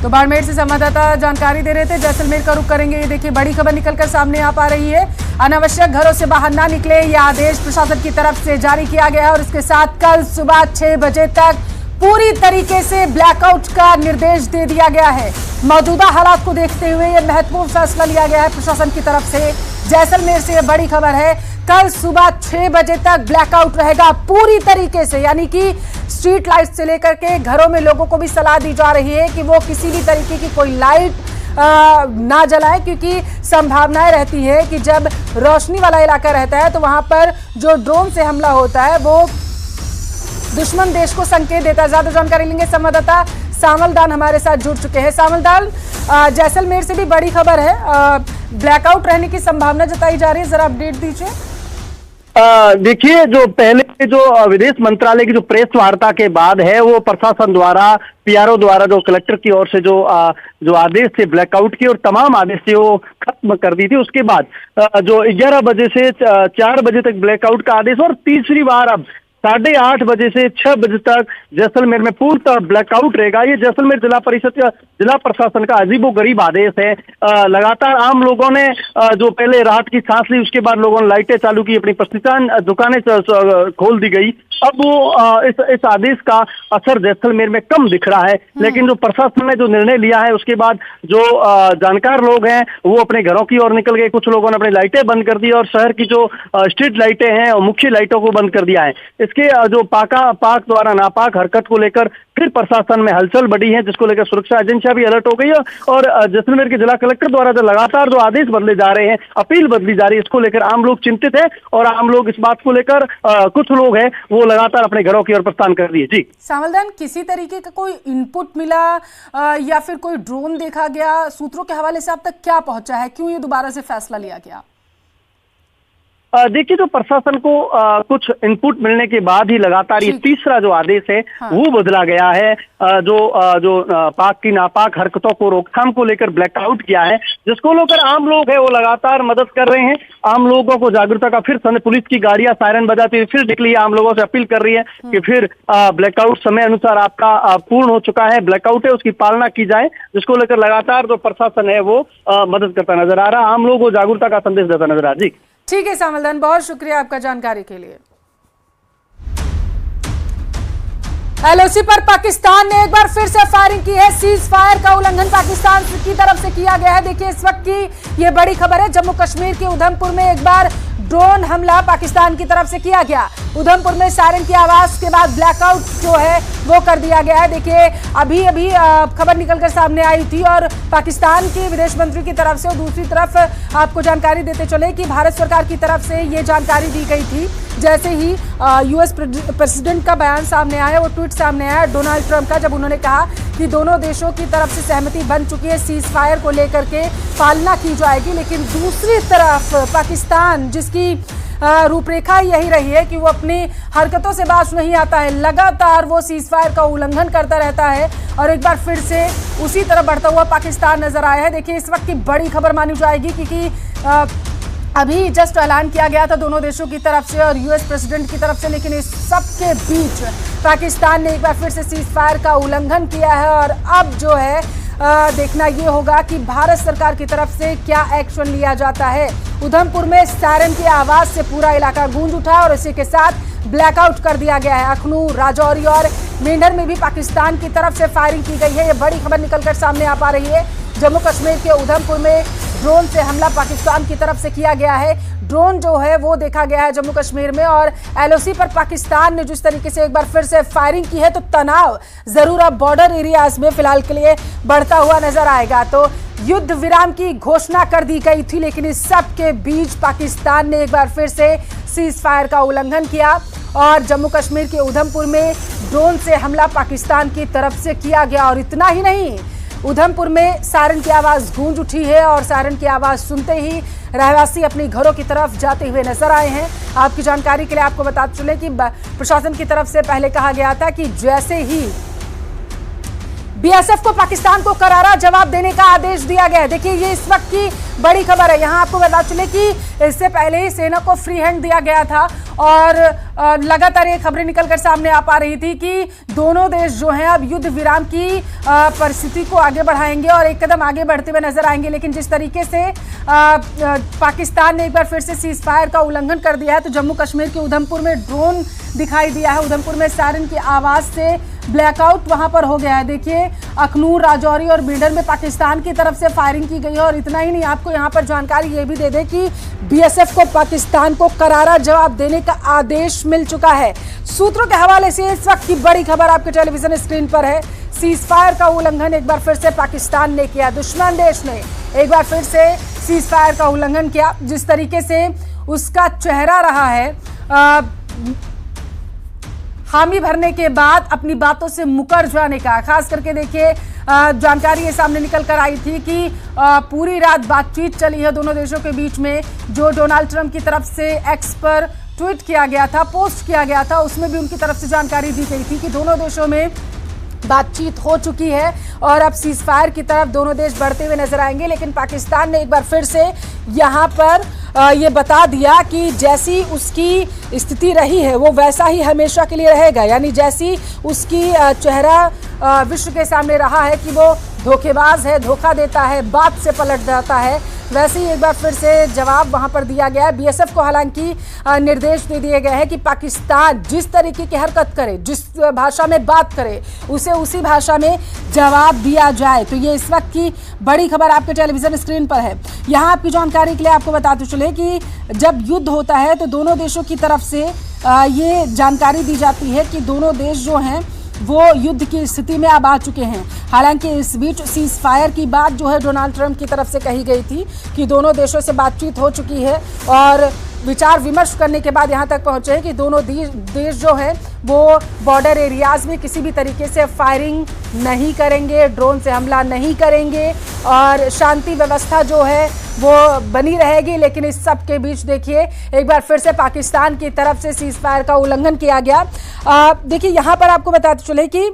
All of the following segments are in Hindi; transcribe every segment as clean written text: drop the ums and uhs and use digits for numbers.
तो बाड़मेर से संवाददाता जानकारी दे रहे थे। जैसलमेर का रुख करेंगे। ये देखिए बड़ी खबर निकलकर सामने आ पा रही है। अनावश्यक घरों से बाहर ना निकले, यह आदेश प्रशासन की तरफ से जारी किया गया है और इसके साथ कल सुबह 6 बजे तक पूरी तरीके से ब्लैकआउट का निर्देश दे दिया गया है। मौजूदा हालात को देखते हुए यह महत्वपूर्ण फैसला लिया गया है प्रशासन की तरफ से। जैसलमेर से यह बड़ी खबर है, कल सुबह 6 बजे तक ब्लैकआउट रहेगा पूरी तरीके से, यानी कि स्ट्रीट लाइट से लेकर के घरों में लोगों को भी सलाह दी जा रही है कि वो किसी भी तरीके की कोई लाइट ना जलाएं, क्योंकि संभावनाएं रहती है कि जब रोशनी वाला इलाका रहता है तो वहां पर जो ड्रोन से हमला होता है वो दुश्मन देश को संकेत देता है। ज्यादा जानकारी लेंगे, संवाददाता सामल दान हमारे साथ जुड़ चुके हैं। सामल दान, जैसलमेर से भी बड़ी खबर है, ब्लैकआउट रहने की संभावना जताई जा रही है, जरा अपडेट दीजिए। देखिए, जो पहले जो विदेश मंत्रालय की जो प्रेस वार्ता के बाद है, वो प्रशासन द्वारा, पीआरओ द्वारा जो कलेक्टर की ओर से जो आदेश थे ब्लैकआउट की और तमाम आदेश थे वो खत्म कर दी थी। उसके बाद जो 11 बजे से 4 बजे तक ब्लैकआउट का आदेश और तीसरी बार अब 8:30 बजे से 6 बजे तक जैसलमेर में पूर्णतः ब्लैकआउट रहेगा। ये जैसलमेर जिला परिषद का, जिला प्रशासन का अजीबोगरीब आदेश है। लगातार आम लोगों ने जो पहले राहत की सांस ली, उसके बाद लोगों ने लाइटें चालू की, अपनी प्रतिष्ठान दुकानें खोल दी गई। अब वो इस आदेश का असर जैसलमेर में कम दिख रहा है, लेकिन जो प्रशासन ने जो निर्णय लिया है उसके बाद जो जानकार लोग हैं वो अपने घरों की ओर निकल गए। कुछ लोगों ने अपनी लाइटें बंद कर दी और शहर की जो स्ट्रीट लाइटें हैं और मुख्य लाइटों को बंद कर दिया है। इसके जो पाक द्वारा नापाक हरकत को लेकर फिर प्रशासन में हलचल बढ़ी है, जिसको लेकर सुरक्षा एजेंसियां भी अलर्ट हो गई है और जैसलमेर के जिला कलेक्टर द्वारा जो लगातार जो आदेश बदले जा रहे हैं, अपील बदली जा रही है, इसको लेकर आम लोग चिंतित है और आम लोग इस बात को लेकर कुछ लोग हैं वो लगातार अपने घरों की ओर प्रस्थान कर दिए। जी सामलदान, किसी तरीके का कोई इनपुट मिला या फिर कोई ड्रोन देखा गया? सूत्रों के हवाले से अब तक क्या पहुंचा है, क्यों ये दोबारा से फैसला लिया गया? देखिए, जो प्रशासन को कुछ इनपुट मिलने के बाद ही लगातार ये तीसरा जो आदेश है वो बदला गया है। जो पाक की नापाक हरकतों को रोकथाम को लेकर ब्लैकआउट किया है, जिसको लेकर आम लोग है वो लगातार मदद कर रहे हैं। आम लोगों को जागरूकता का फिर पुलिस की गाड़ियां सायरन बजाती हुई फिर निकली, आम लोगों से अपील कर रही है कि फिर ब्लैकआउट समय अनुसार आपका पूर्ण हो चुका है, ब्लैकआउट है, उसकी पालना की जाए, जिसको लेकर लगातार जो प्रशासन है वो मदद करता नजर आ रहा है, आम लोगों को जागरूकता का संदेश देता नजर आ रहा। जी ठीक है सामलदान, बहुत शुक्रिया आपका जानकारी के लिए। एलओसी पर पाकिस्तान ने एक बार फिर से फायरिंग की है। सीज फायर का उल्लंघन पाकिस्तान की तरफ से किया गया है। देखिए इस वक्त की ये बड़ी खबर है, जम्मू कश्मीर के उधमपुर में एक बार ड्रोन हमला पाकिस्तान की तरफ से किया गया। उधमपुर में सायरन की आवाज के बाद ब्लैकआउट जो है वो कर दिया गया है। देखिए अभी खबर निकलकर सामने आई थी और पाकिस्तान के विदेश मंत्री की तरफ से और दूसरी तरफ आपको जानकारी देते चले कि भारत सरकार की तरफ से ये जानकारी दी गई थी जैसे ही यूएस प्रेसिडेंट का बयान सामने आया, वो ट्वीट सामने आया डोनाल्ड ट्रंप का, जब उन्होंने कहा कि दोनों देशों की तरफ से सहमति बन चुकी है, सीज फायर को लेकर के पालना की जाएगी। लेकिन दूसरी तरफ पाकिस्तान, जिसकी रूपरेखा यही रही है कि वो अपनी हरकतों से बाज नहीं आता है, लगातार वो सीज फायर का उल्लंघन करता रहता है और एक बार फिर से उसी तरफ बढ़ता हुआ पाकिस्तान नजर आया है। देखिए इस वक्त की बड़ी खबर मानी जाएगी, क्योंकि अभी जस्ट ऐलान किया गया था दोनों देशों की तरफ से और यूएस प्रेसिडेंट की तरफ से, लेकिन इस सब के बीच पाकिस्तान ने एक बार फिर से सीज फायर का उल्लंघन किया है और अब जो है देखना ये होगा कि भारत सरकार की तरफ से क्या एक्शन लिया जाता है। उधमपुर में सायरन की आवाज से पूरा इलाका गूंज उठा और इसी के साथ ब्लैकआउट कर दिया गया है। अखनूर, राजौरी और मेंढर में भी पाकिस्तान की तरफ से फायरिंग की गई है। ये बड़ी खबर निकलकर सामने आ पा रही है। जम्मू कश्मीर के उधमपुर में ड्रोन से हमला पाकिस्तान की तरफ से किया गया है। ड्रोन जो है वो देखा गया है जम्मू कश्मीर में और एलओसी पर पाकिस्तान ने जिस तरीके से एक बार फिर से फायरिंग की है, तो तनाव जरूर अब बॉर्डर एरियाज में फिलहाल के लिए बढ़ता हुआ नजर आएगा। तो युद्ध विराम की घोषणा कर दी गई थी, लेकिन इस सब के बीच पाकिस्तान ने एक बार फिर से सीज फायर का उल्लंघन किया और जम्मू कश्मीर के उधमपुर में ड्रोन से हमला पाकिस्तान की तरफ से किया गया। और इतना ही नहीं, उधमपुर में सायरन की आवाज गूंज उठी है और सायरन की आवाज सुनते ही रहवासी अपने घरों की तरफ जाते हुए नजर आए हैं। आपकी जानकारी के लिए आपको बताते चले कि प्रशासन की तरफ से पहले कहा गया था कि बीएसएफ को पाकिस्तान को करारा जवाब देने का आदेश दिया गया है। देखिए ये इस वक्त की बड़ी खबर है। यहाँ आपको बता चले कि इससे पहले ही सेना को फ्री हैंड दिया गया था और लगातार ये खबरें निकलकर सामने आ पा रही थी कि दोनों देश जो हैं अब युद्ध विराम की परिस्थिति को आगे बढ़ाएंगे और एक कदम आगे बढ़ते हुए नजर आएंगे। लेकिन जिस तरीके से पाकिस्तान ने एक बार फिर से सीज फायर का उल्लंघन कर दिया है, तो जम्मू कश्मीर के उधमपुर में ड्रोन दिखाई दिया है। उधमपुर में सायरन की आवाज से ब्लैकआउट वहां पर हो गया है। देखिए अखनूर, राजौरी और बीडर में पाकिस्तान की तरफ से फायरिंग की गई है। और इतना ही नहीं, आपको यहां पर जानकारी ये भी दे दें कि बीएसएफ को पाकिस्तान को करारा जवाब देने का आदेश मिल चुका है। सूत्रों के हवाले से इस वक्त की बड़ी खबर आपके टेलीविजन स्क्रीन पर है। सीज फायर का उल्लंघन एक बार फिर से पाकिस्तान ने किया। दुश्मन देश ने एक बार फिर से सीज फायर का उल्लंघन किया। जिस तरीके से उसका चेहरा रहा है हामी भरने के बाद अपनी बातों से मुकर जाने का, खास करके देखिए जानकारी ये सामने निकल कर आई थी कि पूरी रात बातचीत चली है दोनों देशों के बीच में। जो डोनाल्ड ट्रंप की तरफ से एक्स पर ट्वीट किया गया था, पोस्ट किया गया था, उसमें भी उनकी तरफ से जानकारी दी गई थी कि दोनों देशों में बातचीत हो चुकी है और अब सीज फायर की तरफ दोनों देश बढ़ते हुए नजर आएंगे। लेकिन पाकिस्तान ने एक बार फिर से यहाँ पर ये बता दिया कि जैसी उसकी स्थिति रही है वो वैसा ही हमेशा के लिए रहेगा। यानी जैसी उसकी चेहरा विश्व के सामने रहा है कि वो धोखेबाज है, धोखा देता है, बात से पलट जाता है, वैसे ही एक बार फिर से जवाब वहां पर दिया गया है। बीएसएफ को हालांकि निर्देश दे दिए गए हैं कि पाकिस्तान जिस तरीके की हरकत करे, जिस भाषा में बात करे, उसे उसी भाषा में जवाब दिया जाए। तो ये इस वक्त की बड़ी खबर आपके टेलीविजन स्क्रीन पर है। यहाँ आपकी जानकारी के लिए आपको बताते चले कि जब युद्ध होता है तो दोनों देशों की तरफ से ये जानकारी दी जाती है कि दोनों देश जो हैं वो युद्ध की स्थिति में अब आ चुके हैं। हालांकि इस बीच सीज फायर की बात जो है डोनाल्ड ट्रंप की तरफ से कही गई थी कि दोनों देशों से बातचीत हो चुकी है और विचार विमर्श करने के बाद यहाँ तक पहुँचे हैं कि दोनों देश जो है वो बॉर्डर एरियाज में किसी भी तरीके से फायरिंग नहीं करेंगे, ड्रोन से हमला नहीं करेंगे और शांति व्यवस्था जो है वो बनी रहेगी। लेकिन इस सब के बीच देखिए एक बार फिर से पाकिस्तान की तरफ से सीज फायर का उल्लंघन किया गया। देखिए यहाँ पर आपको बताते चले कि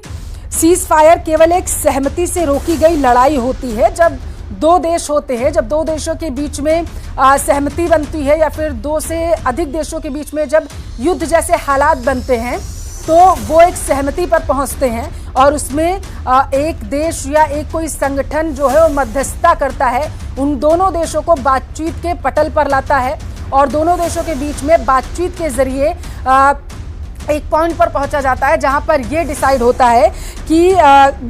सीज फायर केवल एक सहमति से रोकी गई लड़ाई होती है। जब दो देश होते हैं, जब दो देशों के बीच में सहमति बनती है या फिर दो से अधिक देशों के बीच में जब युद्ध जैसे हालात बनते हैं तो वो एक सहमति पर पहुंचते हैं और उसमें एक देश या एक कोई संगठन जो है वो मध्यस्थता करता है, उन दोनों देशों को बातचीत के पटल पर लाता है और दोनों देशों के बीच में बातचीत के जरिए एक पॉइंट पर पहुंचा जाता है जहां पर यह डिसाइड होता है कि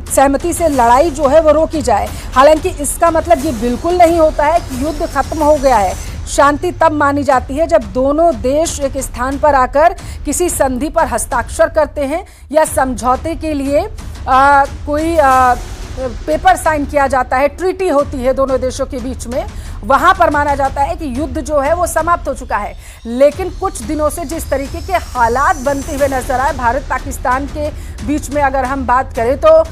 सहमति से लड़ाई जो है वो रोकी जाए। हालांकि इसका मतलब ये बिल्कुल नहीं होता है कि युद्ध खत्म हो गया है। शांति तब मानी जाती है जब दोनों देश एक स्थान पर आकर किसी संधि पर हस्ताक्षर करते हैं या समझौते के लिए कोई पेपर साइन किया जाता है, ट्रीटी होती है दोनों देशों के बीच में। वहां पर माना जाता है कि युद्ध जो है वो समाप्त हो चुका है। लेकिन कुछ दिनों से जिस तरीके के हालात बनते हुए नजर आए भारत पाकिस्तान के बीच में, अगर हम बात करें तो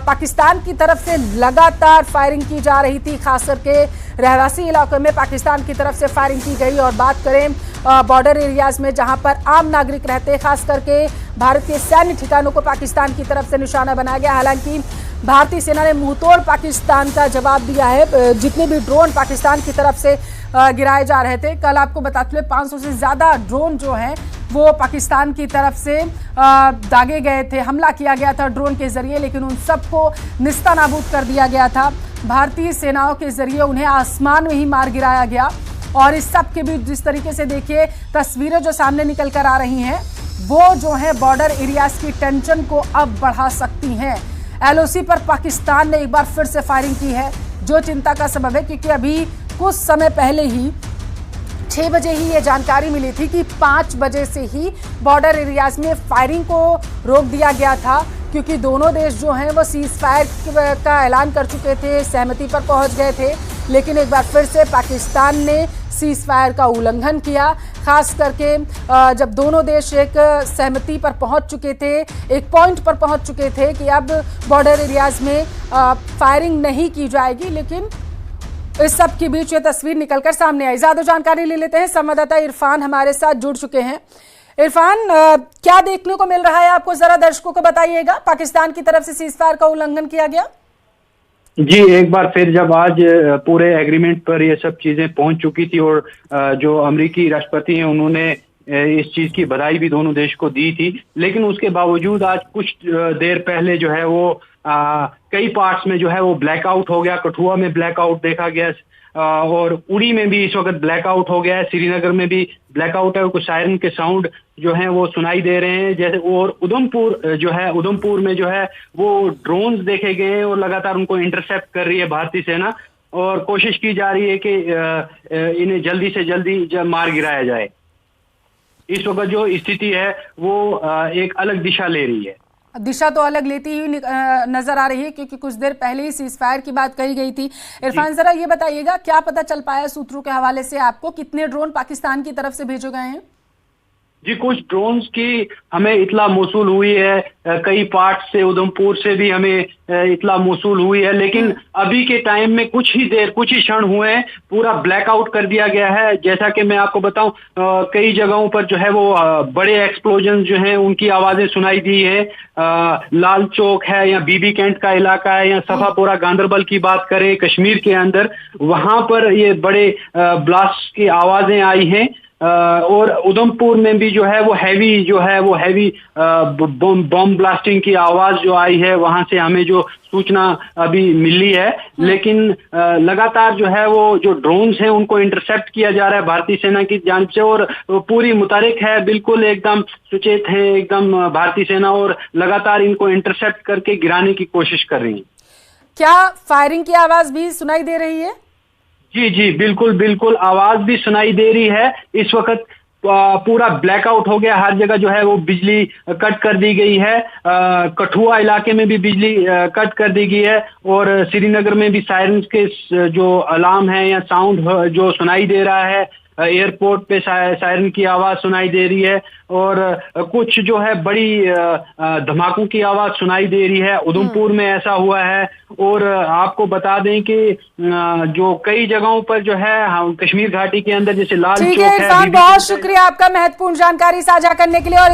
पाकिस्तान की तरफ से लगातार फायरिंग की जा रही थी, खास करके रहवासी इलाकों में पाकिस्तान की तरफ से फायरिंग की गई। और बात करें बॉर्डर एरियाज में जहां पर आम नागरिक रहते हैं, खास करके भारत के सैन्य ठिकानों को पाकिस्तान की तरफ से निशाना बनाया गया। हालांकि भारतीय सेना ने मुंहतोड़ पाकिस्तान का जवाब दिया है। जितने भी ड्रोन पाकिस्तान की तरफ से गिराए जा रहे थे, कल आपको बता चले 500 से ज़्यादा ड्रोन जो हैं वो पाकिस्तान की तरफ से दागे गए थे, हमला किया गया था ड्रोन के जरिए, लेकिन उन सबको निस्तानाबूद कर दिया गया था। भारतीय सेनाओं के जरिए उन्हें आसमान में ही मार गिराया गया। और इस सब के बीच जिस तरीके से देखिए तस्वीरें जो सामने निकल कर आ रही हैं वो जो है बॉर्डर एरियाज की टेंशन को अब बढ़ा सकती हैं। एलओसी पर पाकिस्तान ने एक बार फिर से फायरिंग की है, जो चिंता का सबब है, क्योंकि अभी कुछ समय पहले ही 6 बजे ही ये जानकारी मिली थी कि 5 बजे से ही बॉर्डर एरियाज में फायरिंग को रोक दिया गया था, क्योंकि दोनों देश जो हैं वो सीज फायर का ऐलान कर चुके थे, सहमति पर पहुंच गए थे। लेकिन एक बार फिर से पाकिस्तान ने सीज फायर का उल्लंघन किया, खास करके जब दोनों देश एक सहमति पर पहुंच चुके थे, एक पॉइंट पर पहुंच चुके थे कि अब बॉर्डर एरियाज में फायरिंग नहीं की जाएगी। लेकिन इस सब के बीच ये तस्वीर निकलकर सामने आई। ज्यादा जानकारी ले लेते हैं, संवाददाता इरफान हमारे साथ जुड़ चुके हैं। इरफान, क्या देखने को मिल रहा है आपको, जरा दर्शकों को बताइएगा। पाकिस्तान की तरफ से सीज फायर का उल्लंघन किया गया। जी, एक बार फिर जब आज पूरे एग्रीमेंट पर ये सब चीजें पहुंच चुकी थी और जो अमेरिकी राष्ट्रपति हैं उन्होंने इस चीज की बधाई भी दोनों देश को दी थी, लेकिन उसके बावजूद आज कुछ देर पहले जो है वो कई पार्ट्स में जो है वो ब्लैकआउट हो गया। कठुआ में ब्लैकआउट देखा गया और उड़ी में भी इस वक्त ब्लैकआउट हो गया है, श्रीनगर में भी ब्लैकआउट है और कुछ सायरन के साउंड जो हैं वो सुनाई दे रहे हैं जैसे। और उधमपुर में जो है वो ड्रोन्स देखे गए हैं और लगातार उनको इंटरसेप्ट कर रही है भारतीय सेना और कोशिश की जा रही है कि इन्हें जल्दी से जल्दी मार गिराया जाए। इस वक्त जो स्थिति है वो एक अलग दिशा ले रही है। दिशा तो अलग लेती हुई नजर आ रही है, क्योंकि कुछ देर पहले ही सीज फायर की बात कही गई थी। इरफान, जरा ये बताइएगा, क्या पता चल पाया सूत्रों के हवाले से आपको, कितने ड्रोन पाकिस्तान की तरफ से भेजे गए हैं? जी, कुछ ड्रोन्स की हमें इतला मौसूल हुई है, कई पार्ट से उधमपुर से भी हमें इतला मौसूल हुई है, लेकिन अभी के टाइम में कुछ ही क्षण हुए हैं, पूरा ब्लैकआउट कर दिया गया है। जैसा कि मैं आपको बताऊं, कई जगहों पर जो है वो बड़े एक्सप्लोजन जो हैं उनकी आवाजें सुनाई दी है। लाल चौक है या बीबी कैंट का इलाका है या सफापुरा गांधरबल की बात करें कश्मीर के अंदर, वहां पर ये बड़े ब्लास्ट की आवाजें आई हैं। और उधमपुर में भी जो है वो हैवी बम ब्लास्टिंग की आवाज जो आई है, वहां से हमें जो सूचना अभी मिली है। लेकिन लगातार जो है वो जो ड्रोन्स हैं उनको इंटरसेप्ट किया जा रहा है भारतीय सेना की जानिब से और पूरी मुतहरिक है, बिल्कुल एकदम सुचेत है एकदम भारतीय सेना और लगातार इनको इंटरसेप्ट करके गिराने की कोशिश कर रही है। क्या फायरिंग की आवाज भी सुनाई दे रही है? जी, बिल्कुल आवाज भी सुनाई दे रही है। इस वक्त पूरा ब्लैकआउट हो गया, हर जगह जो है वो बिजली कट कर दी गई है। कठुआ इलाके में भी बिजली कट कर दी गई है और श्रीनगर में भी सायरन के जो अलार्म है या साउंड जो सुनाई दे रहा है, एयरपोर्ट पे सायरन की आवाज सुनाई दे रही है और कुछ जो है बड़ी धमाकों की आवाज सुनाई दे रही है। उधमपुर में ऐसा हुआ है और आपको बता दें कि जो कई जगहों पर जो है कश्मीर घाटी के अंदर जैसे लाल चौक है। बहुत शुक्रिया आपका महत्वपूर्ण जानकारी साझा करने के लिए। और